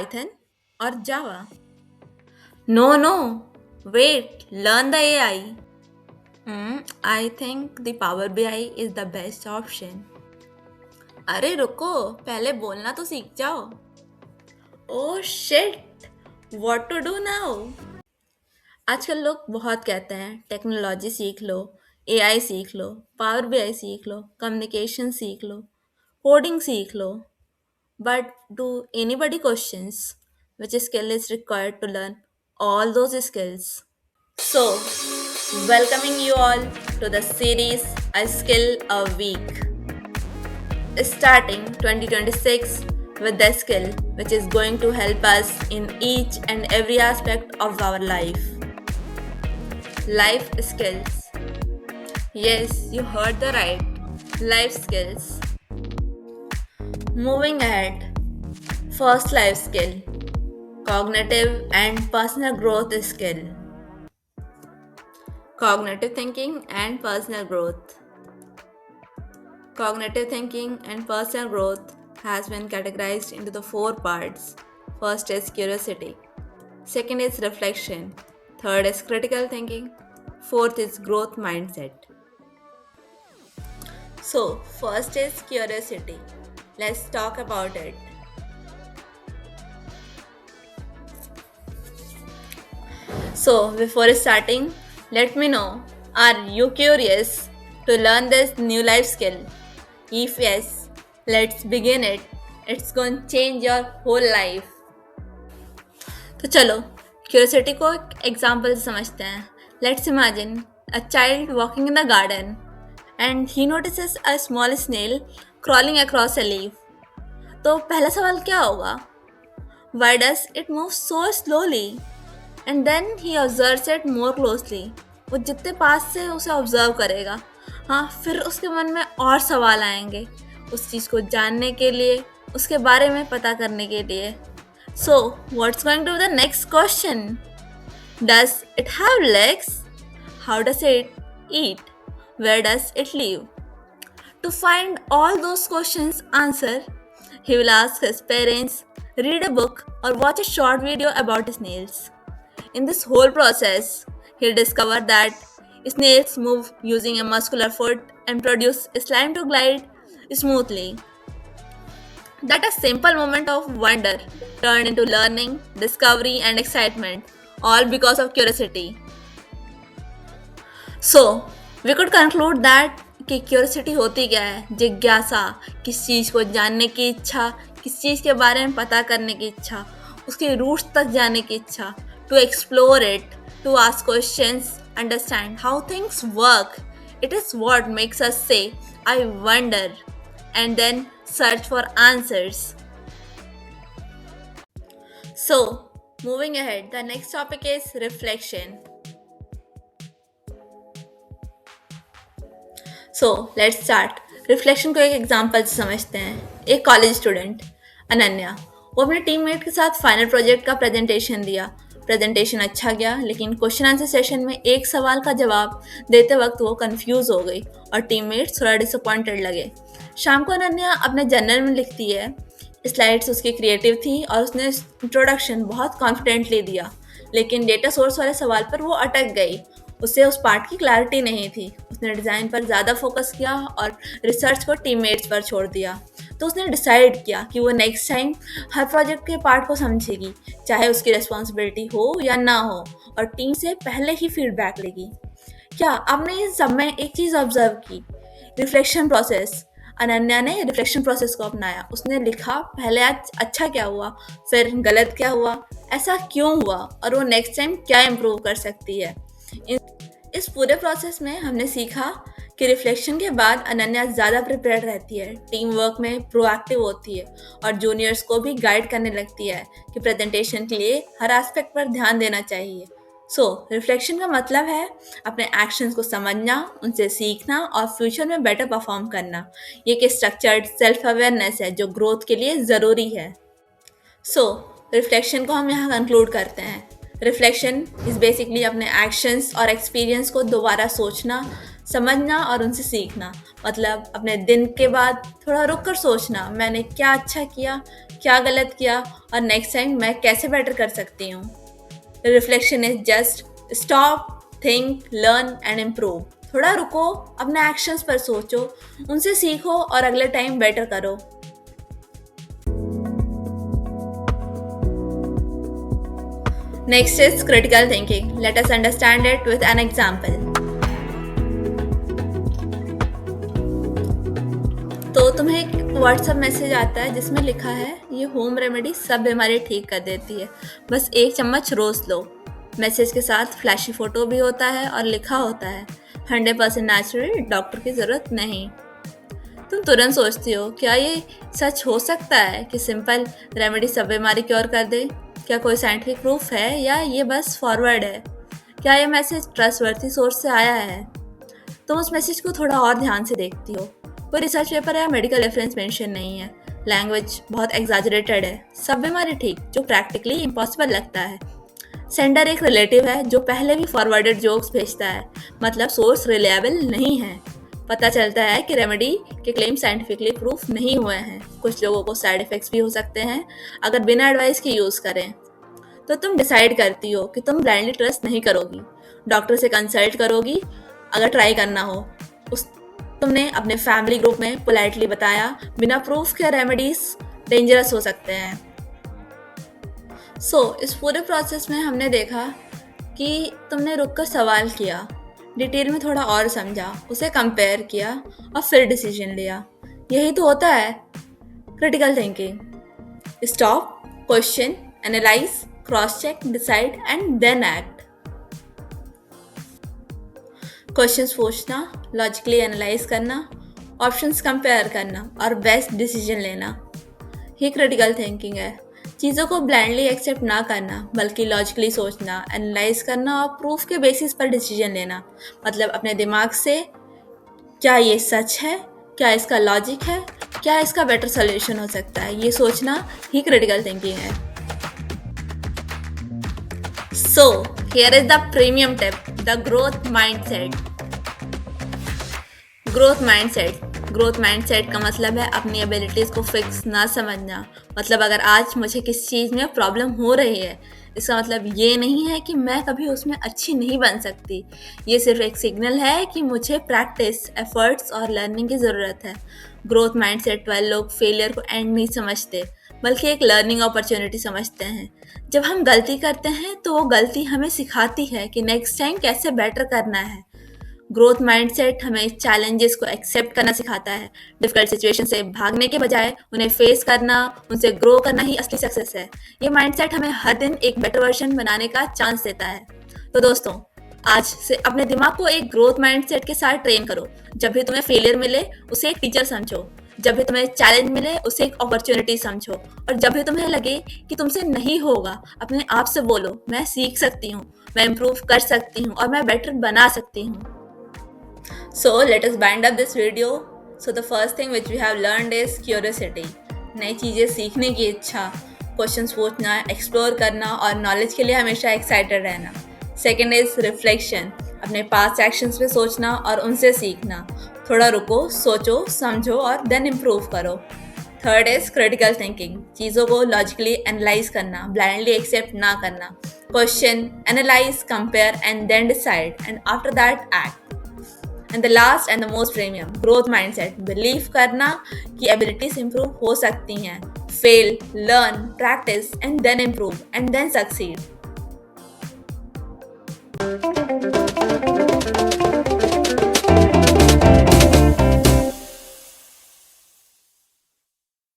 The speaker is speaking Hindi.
Python or Java? No, no. Wait, learn the AI. I think the Power BI is the best option. अरे रुको, पहले बोलना तो सीख जाओ. Oh shit, what to do now? आजकल लोग बहुत कहते हैं टेक्नोलॉजी सीख लो, एआई सीख लो, पावर बीआई सीख लो, कम्युनिकेशन सीख लो, कोडिंग सीख लो. But do anybody questions which skill is required to learn all those skills? So, welcoming you all to the series A Skill a Week, starting 2026 with the skill which is going to help us in each and every aspect of our life. Life skills. Yes, you heard the right. Life skills. Moving ahead. First life skill, cognitive and personal growth skill. Cognitive thinking and personal growth. Cognitive thinking and personal growth has been categorized into the four parts. First is curiosity, second is reflection, third is critical thinking, fourth is growth mindset. So, first is curiosity. Let's talk about it. So, before starting, let me know, are you curious to learn this new life skill? If yes, let's begin it. It's going to change your whole life. तो चलो क्यूरियोसिटी को एक एग्जाम्पल से समझते हैं. Let's imagine a child walking in the garden and he notices a small snail crawling across a leaf. तो पहला सवाल क्या होगा? Why does it move so slowly? And then he observes it more closely. वो जितने पास से उसे ऑब्जर्व करेगा, हाँ, फिर उसके मन में और सवाल आएंगे उस चीज़ को जानने के लिए, उसके बारे में पता करने के लिए. So what's going to be the next question? Does it have legs? How does it eat? Where does it live? To find all those questions answer, he will ask his parents, read a book, or watch a short video about snails. In this whole process, he'll discover that snails move using a muscular foot and produce slime to glide smoothly. That a simple moment of wonder turned into learning, discovery, and excitement, all because of curiosity. So, we could conclude that कि क्यूरियोसिटी होती क्या है? जिज्ञासा, किस चीज़ को जानने की इच्छा, किस चीज़ के बारे में पता करने की इच्छा, उसके रूट्स तक जाने की इच्छा, to explore it, to ask questions, understand how things work. It is what makes us say I wonder and then search for answers. So moving ahead, the next topic is reflection. So let's start. Reflection को एक एग्जाम्पल से समझते हैं. एक कॉलेज स्टूडेंट अनन्या, वो अपने टीममेट के साथ फाइनल प्रोजेक्ट का प्रेजेंटेशन दिया. प्रेजेंटेशन अच्छा गया, लेकिन क्वेश्चन आंसर सेशन में एक सवाल का जवाब देते वक्त वो कंफ्यूज हो गई और टीममेट्स थोड़ा डिसअपॉइंटेड लगे. शाम को अनन्या अपने जर्नल में लिखती है, स्लाइड्स उसकी क्रिएटिव थी और उसने इंट्रोडक्शन बहुत कॉन्फिडेंटली दिया, लेकिन डेटा सोर्स वाले सवाल पर वो अटक गई. उसे उस पार्ट की क्लैरिटी नहीं थी. उसने डिज़ाइन पर ज़्यादा फोकस किया और रिसर्च को टीममेट्स पर छोड़ दिया. तो उसने डिसाइड किया कि वो नेक्स्ट टाइम हर प्रोजेक्ट के पार्ट को समझेगी, चाहे उसकी रिस्पॉन्सिबिलिटी हो या ना हो, और टीम से पहले ही फीडबैक लेगी. क्या आपने इस सब में एक चीज़ ऑब्जर्व की? Reflection process. अनन्या ने रिफ्लेक्शन प्रोसेस को अपनाया. उसने लिखा, पहले आज अच्छा क्या हुआ, फिर गलत क्या हुआ, ऐसा क्यों हुआ, और वो नेक्स्ट टाइम क्या इम्प्रूव कर सकती है. इस पूरे प्रोसेस में हमने सीखा कि रिफ्लेक्शन के बाद अनन्या ज़्यादा प्रिपेयर रहती है, टीम वर्क में प्रोएक्टिव होती है और जूनियर्स को भी गाइड करने लगती है कि प्रेजेंटेशन के लिए हर एस्पेक्ट पर ध्यान देना चाहिए. सो रिफ्लेक्शन का मतलब है अपने एक्शंस को समझना, उनसे सीखना और फ्यूचर में बेटर परफॉर्म करना. ये एक स्ट्रक्चर्ड सेल्फ अवेयरनेस है जो ग्रोथ के लिए ज़रूरी है. सो रिफ्लेक्शन को हम यहाँ कंक्लूड करते हैं. रिफ्लेक्शन इज़ बेसिकली अपने एक्शंस और एक्सपीरियंस को दोबारा सोचना, समझना और उनसे सीखना, मतलब अपने दिन के बाद थोड़ा रुक कर सोचना, मैंने क्या अच्छा किया, क्या गलत किया और नेक्स्ट टाइम मैं कैसे बेटर कर सकती हूँ। Reflection is just stop, think, learn and improve. थोड़ा रुको, अपने एक्शंस पर सोचो, उनसे सीखो और अगले टाइम बेटर करो। Next is critical thinking. Let us understand it with an example. तो तुम्हें एक व्हाट्सएप मैसेज आता है जिसमें लिखा है ये होम रेमेडी सब बीमारी ठीक कर देती है, बस 1 चम्मच रोज लो। मैसेज के साथ फ्लैशी फोटो भी होता है और लिखा होता है 100% नेचुरल, डॉक्टर की ज़रूरत नहीं। तुम तुरंत सोचती हो क्या ये सच हो सकता है कि सिंपल रेमेडी सब बीमारी क्योर कर दे? क्या कोई साइंटिफिक प्रूफ है या ये बस फॉरवर्ड है? क्या ये मैसेज ट्रस्टवर्थी सोर्स से आया है? तुम उस मैसेज को थोड़ा और ध्यान से देखती हो। कोई रिसर्च पेपर या मेडिकल रेफरेंस मेंशन नहीं है, लैंग्वेज बहुत एग्जैजरेटेड है, सब बीमारी ठीक, जो प्रैक्टिकली इम्पॉसिबल लगता है। सेंडर एक रिलेटिव है जो पहले भी फॉरवर्डेड जोक्स भेजता है, मतलब सोर्स रिलायबल नहीं है। पता चलता है कि रेमेडी के क्लेम साइंटिफिकली प्रूफ नहीं हुए हैं। कुछ लोगों को साइड इफेक्ट्स भी हो सकते हैं अगर बिना एडवाइस के यूज़ करें। तो तुम डिसाइड करती हो कि तुम ब्लाइंडली ट्रस्ट नहीं करोगी, डॉक्टर से कंसल्ट करोगी अगर ट्राई करना हो। तुमने अपने फैमिली ग्रुप में पोलाइटली बताया बिना प्रूफ के रेमेडीज डेंजरस हो सकते हैं। इस पूरे प्रोसेस में हमने देखा कि तुमने रुक कर सवाल किया, डिटेल में थोड़ा और समझा, उसे कंपेयर किया और फिर डिसीजन लिया। यही तो होता है critical thinking. Stop, question, analyse, cross check, decide and then act. Questions पूछना, लॉजिकली एनालाइज करना, ऑप्शंस कंपेयर करना और बेस्ट डिसीजन लेना, ये क्रिटिकल थिंकिंग है। चीज़ों को ब्लाइंडली एक्सेप्ट ना करना, बल्कि लॉजिकली सोचना, एनालाइज करना और प्रूफ के बेसिस पर डिसीजन लेना, मतलब अपने दिमाग से क्या ये सच है, क्या इसका लॉजिक है, क्या इसका बेटर सोल्यूशन हो सकता है, ये सोचना ही क्रिटिकल थिंकिंग है। So, here is the premium tip, the growth mindset. Growth mindset का मतलब है अपनी एबिलिटीज़ को फिक्स ना समझना। मतलब अगर आज मुझे किस चीज़ में प्रॉब्लम हो रही है, इसका मतलब ये नहीं है कि मैं कभी उसमें अच्छी नहीं बन सकती। ये सिर्फ एक सिग्नल है कि मुझे प्रैक्टिस, एफर्ट्स और लर्निंग की ज़रूरत है। ग्रोथ माइंडसेट वाले लोग फेलियर को एंड नहीं समझते, बल्कि एक लर्निंग अपॉर्चुनिटी समझते हैं। जब हम गलती करते हैं तो वो गलती हमें सिखाती है कि नेक्स्ट टाइम कैसे बेटर करना है। ग्रोथ माइंडसेट हमें चैलेंजेस को एक्सेप्ट करना सिखाता है। डिफिकल्ट सिचुएशन से भागने के बजाय उन्हें फेस करना, उनसे ग्रो करना ही असली सक्सेस है। ये माइंडसेट हमें हर दिन एक बेटर वर्जन बनाने का चांस देता है। तो दोस्तों, आज से अपने दिमाग को एक ग्रोथ माइंडसेट के साथ ट्रेन करो। जब भी तुम्हें फेलियर मिले उसे एक टीचर समझो, जब भी तुम्हें चैलेंज मिले उसे एक अपॉर्चुनिटी समझो, और जब भी तुम्हें लगे कि तुमसे नहीं होगा, अपने आप से बोलो मैं सीख सकती हूँ, मैं इम्प्रूव कर सकती हूँ और मैं बेटर बना सकती हूँ। So let us bind up this video. So the first thing which we have learned is curiosity. नई चीज़ें सीखने की इच्छा, क्वेश्चंस पूछना, एक्सप्लोर करना और नॉलेज के लिए हमेशा एक्साइटेड रहना। सेकेंड इज रिफ्लेक्शन, अपने पास्ट एक्शंस पे सोचना और उनसे सीखना। थोड़ा रुको, सोचो, समझो और देन इम्प्रूव करो। थर्ड इज क्रिटिकल थिंकिंग, चीज़ों को लॉजिकली एनालाइज करना, ब्लाइंडली एक्सेप्ट ना करना। Question, analyse, compare and then decide and after that act. And the last and the most premium, growth mindset, believe करना कि एबिलिटीज इंप्रूव हो सकती हैं। Fail, learn, practice and then improve and then succeed.